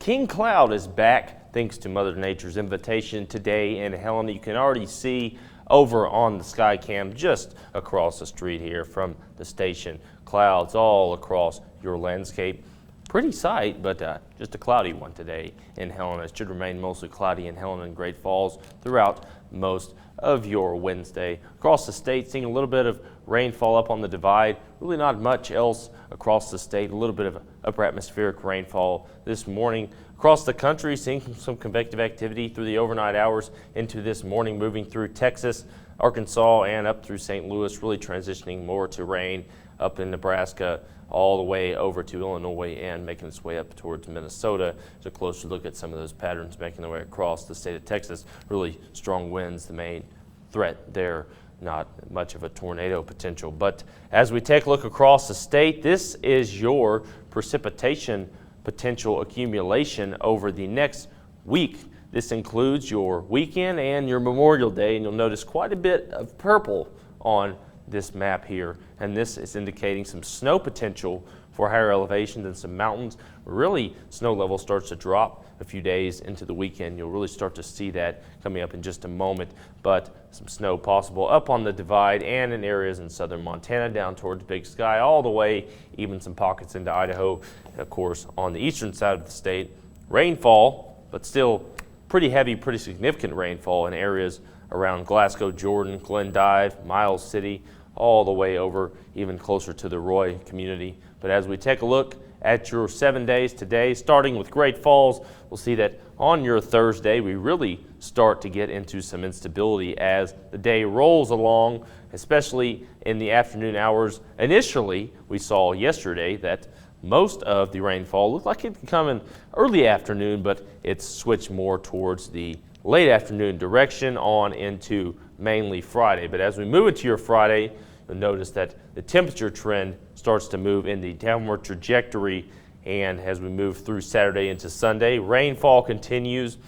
King Cloud is back thanks to Mother Nature's invitation today in Helena. You can already see over on the sky cam just across the street here from the station. Clouds all across your landscape. Pretty sight, but just a cloudy one today in Helena. It should remain mostly cloudy in Helena and Great Falls throughout most of your Wednesday. Across the state, seeing a little bit of rainfall up on the divide. Really not much else across the state. A little bit of upper atmospheric rainfall this morning. Across the country, seeing some convective activity through the overnight hours into this morning, moving through Texas, Arkansas, and up through St. Louis, really transitioning more to rain up in Nebraska, all the way over to Illinois and making its way up towards Minnesota. It's a closer look at some of those patterns making their way across the state of Texas. Really strong winds, the main threat there. Not much of a tornado potential. But as we take a look across the state, this is your precipitation potential accumulation over the next week. This includes your weekend and your Memorial Day, and you'll notice quite a bit of purple on this map here, and this is indicating some snow potential for higher elevations and some mountains. Really, snow level starts to drop a few days into the weekend. You'll really start to see that coming up in just a moment, but some snow possible up on the divide and in areas in southern Montana down towards Big Sky, all the way, even some pockets into Idaho, and of course on the eastern side of the state, rainfall, but still pretty heavy, pretty significant rainfall in areas around Glasgow, Jordan, Glendive, Miles City, all the way over even closer to the Roy community. But as we take a look at your 7 days today, starting with Great Falls, we'll see that on your Thursday, we really start to get into some instability as the day rolls along, especially in the afternoon hours. Initially, we saw yesterday that most of the rainfall looked like it could come in early afternoon, but it's switched more towards the late afternoon direction on into mainly Friday. But as we move into your Friday, you'll notice that the temperature trend starts to move in the downward trajectory, and as we move through Saturday into Sunday, rainfall continues.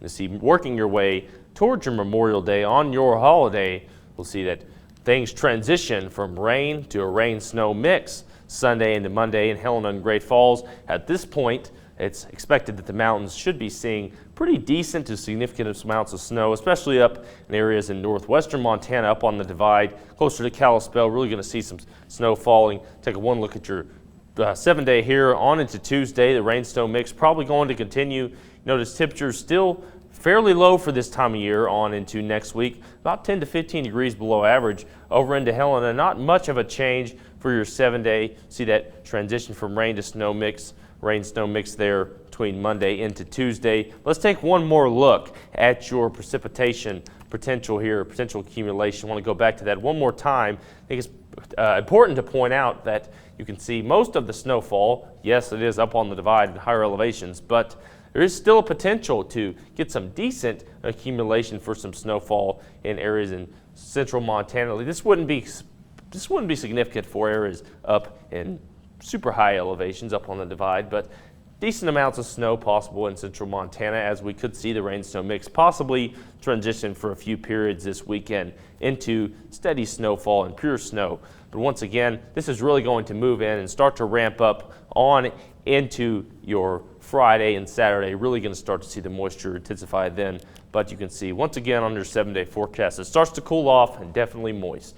You'll see working your way towards your Memorial Day on your holiday, we'll see that things transition from rain to a rain-snow mix Sunday into Monday in Helena and Great Falls. At this point, it's expected that the mountains should be seeing pretty decent to significant amounts of snow, especially up in areas in northwestern Montana, up on the divide, closer to Kalispell. Really going to see some snow falling. Take one look at your 7 day here on into Tuesday. The rain-snow mix probably going to continue. Notice temperatures still fairly low for this time of year on into next week, about 10 to 15 degrees below average over into Helena. Not much of a change for your 7 day. See that transition from rain to snow mix. Rain-snow mix there between Monday into Tuesday. Let's take one more look at your precipitation potential here, potential accumulation. I want to go back to that one more time. I think it's important to point out that you can see most of the snowfall. Yes, it is up on the divide at higher elevations, but there is still a potential to get some decent accumulation for some snowfall in areas in central Montana. This wouldn't be significant for areas up in super high elevations up on the divide, but decent amounts of snow possible in central Montana, as we could see the rain-snow mix possibly transition for a few periods this weekend into steady snowfall and pure snow. But once again, this is really going to move in and start to ramp up on into your Friday and Saturday. Really going to start to see the moisture intensify then, but you can see once again on your 7 day forecast, it starts to cool off and definitely moist.